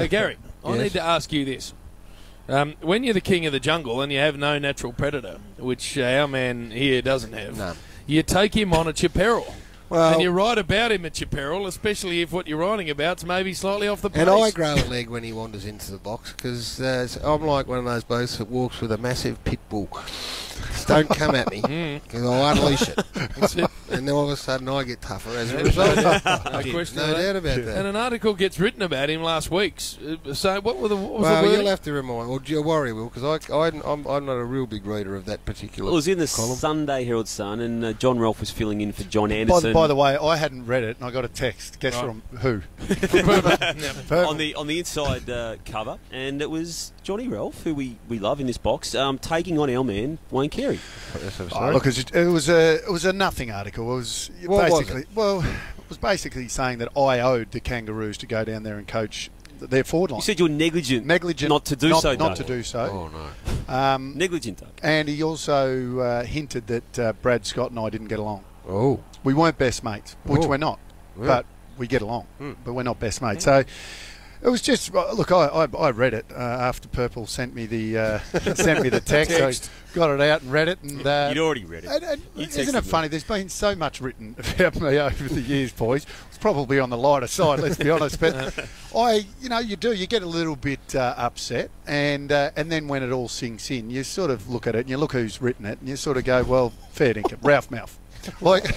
Gary, I need to ask you this. When you're the king of the jungle and you have no natural predator, which our man here doesn't have, you take him on at your peril. Well, and you write about him at your peril, especially if what you're writing about's maybe slightly off the pace. And I grow a leg when he wanders into the box because I'm like one of those blokes that walks with a massive pit bull. Just don't come at me because I'll unleash it. That's it. And then all of a sudden I get tougher as a result. No doubt about that. And an article gets written about him last week. So what was the word? Well, you'll have to remind, or Warrior will, because I'm not a real big reader of that particular Well, it was in the column. Sunday Herald Sun, and John Ralph was filling in for John Anderson. By the way, I hadn't read it, and I got a text. Guess from who? on the inside cover, and it was Johnny Ralph, who we love in this box, taking on our man Wayne Carey. Look, it was a nothing article. It was basically saying that I owed the Kangaroos to go down there and coach their forward line. You said you're negligent not to do so. Not to do so. Oh no. Negligent, Doug. And he also hinted that Brad Scott and I didn't get along. Oh. We weren't best mates, which we're not, but we get along. But we're not best mates. So it was just look. I read it after Purple sent me the text. So I got it out and read it. And you'd already read it. And isn't it funny? There's been so much written about me over the years, boys. It's probably on the lighter side, let's be honest. But you get a little bit upset, and then when it all sinks in, you sort of look at it and you look who's written it, and you sort of go, well, fair dinkum, Ralph Malph. Like,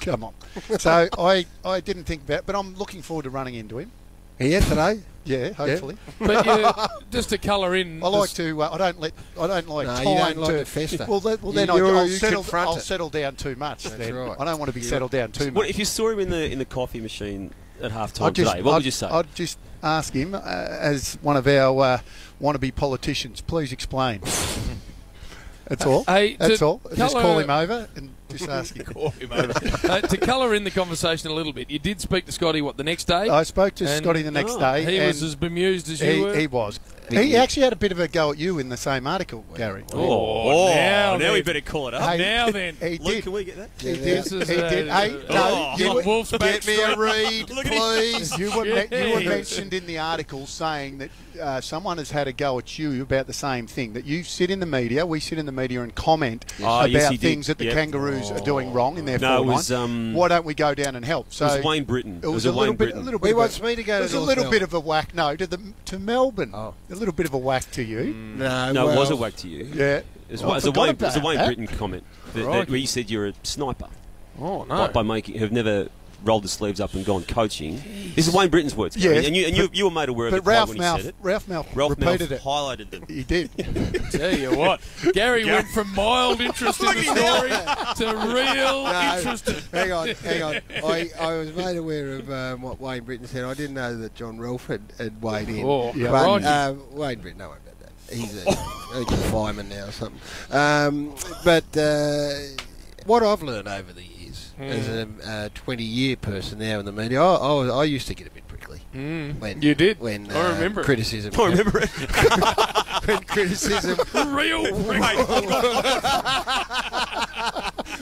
come on. So I didn't think about it, but I'm looking forward to running into him. Yeah, today. Yeah, hopefully. Yeah. But just to colour in, I like to. I don't like time you don't like to to fester. Well, then I'll settle down too much. That's then right. I don't want to be settled down too much. What if you saw him in the coffee machine at half time today? What would you say? I'd just ask him, as one of our wannabe politicians, please explain. That's all. Hey, that's all. Just call him over and just ask him. Call him over. To colour in the conversation a little bit, you did speak to Scotty, the next day? I spoke to Scotty the next day. He was as bemused as you were? He was. He actually had a bit of a go at you in the same article, Gary. Now we better call it up. Hey, now then. Luke, can we get that? He did. Get me a read, please. You were mentioned in the article saying that someone has had a go at you about the same thing, that you sit in the media, we sit in the media and comment about things that the Kangaroos are doing wrong in their forward line. Why don't we go down and help? So it was Wayne Britton. It was a little bit. He wants me to go. It was a little bit of a whack. No, to Melbourne. A little bit of a whack to you. No, it was a whack to you. Yeah. It was a Wayne Britton comment where you said you're a sniper. Oh no! By have never rolled the sleeves up and gone coaching. Jeez. This is Wayne Britton's words, yes, and you were made aware of it when he said it. Ralph Malph repeated it. Highlighted them. He did. Tell you what, Gary went from mild interest in the story to real interest. Hang on. I was made aware of what Wayne Britton said. I didn't know that John Ralph had weighed in. Oh, yeah, but, Wayne Britton, no one about that. He's a fireman now or something. But what I've learned over the years, as a 20-year person now in the media, I used to get a bit prickly. When you did? When I remember criticism. I remember it. When criticism. Real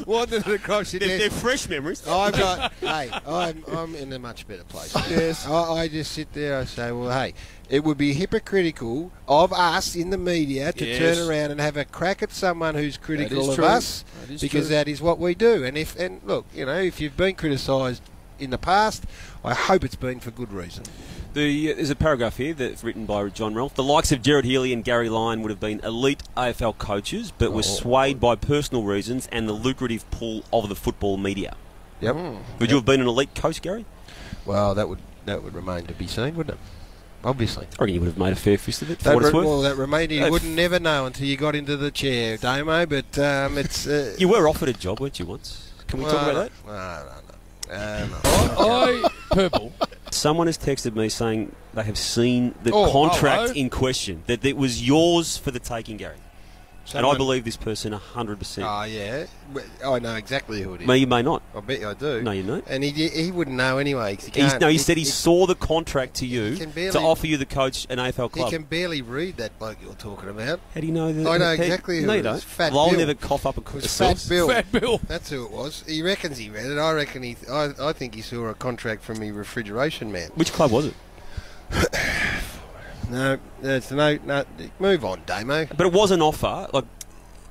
wandered across your desk. They're fresh memories. I'm in a much better place. Yes. I just sit there. I say, well, hey, it would be hypocritical of us in the media to turn around and have a crack at someone who's critical of us, because that is what we do. And look, if you've been criticised in the past, I hope it's been for good reason. There's a paragraph here that's written by John Ralph. The likes of Gerard Healy and Gary Lyon would have been elite AFL coaches, but were swayed by personal reasons and the lucrative pull of the football media. Yep. Would you have been an elite coach, Gary? Well, that would remain to be seen, wouldn't it? Obviously. I reckon you would have made a fair fist of it, for what it's worth. Well, that remained. You wouldn't never know until you got into the chair, Damo, but it's... you were offered a job, weren't you, once? Can we talk about that? Purple. Someone has texted me saying they have seen the contract in question, that it was yours for the taking, Gary. And I believe this person 100%. Oh, yeah. I know exactly who it is. You may not. I bet you I do. No, you don't. And he wouldn't know anyway. He said he saw the contract to you to offer you the coach an AFL club. He can barely read that bloke you're talking about. How do you know that? I know exactly who it is. No, you don't. Fat I'll Bill. never cough up a Fat Bill. Fat Bill. That's who it was. He reckons he read it. I reckon I think he saw a contract from the refrigeration man. Which club was it? No, there's no. Move on, Damo. But it was an offer. Like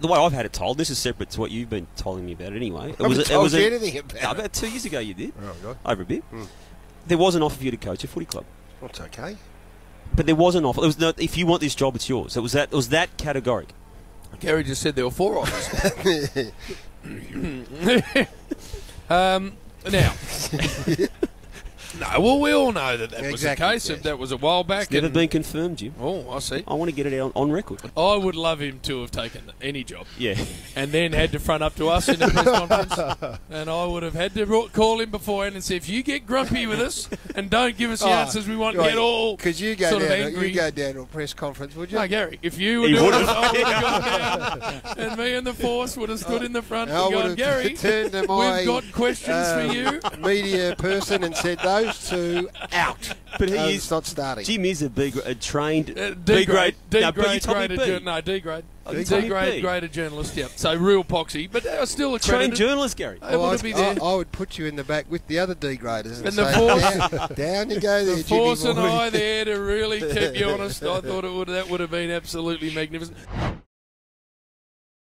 the way I've had it told. This is separate to what you've been telling me about it anyway. I haven't told you anything about it. About 2 years ago you did. Oh, God. Over a bit. There was an offer for you to coach a footy club. That's okay. But there was an offer. It was not, if you want this job, it's yours. It was that categoric. Gary just said there were 4 offers. Now, no, well, we all know that was the case. Yes. That was a while back. It's never been confirmed, Jim. Oh, I see. I want to get it on record. I would love him to have taken any job. Yeah. And then had to front up to us in the press conference. And I would have had to call him beforehand and say, if you get grumpy with us and don't give us the answers we want, get all because you go down to a press conference, would you? No, Gary, if you were doing it, I would have gone down. And me and the force would have stood in the front and gone, Gary, we've got questions for you. Media person and said, those two out. But he is not starting. Jim is a trained D grade. D grade graded journalist. Yep. So real poxy, but still a trained journalist, Gary. I would put you in the back with the other D graders and say, the down you go there, the force and I there to really keep you honest. I thought that would have been absolutely magnificent.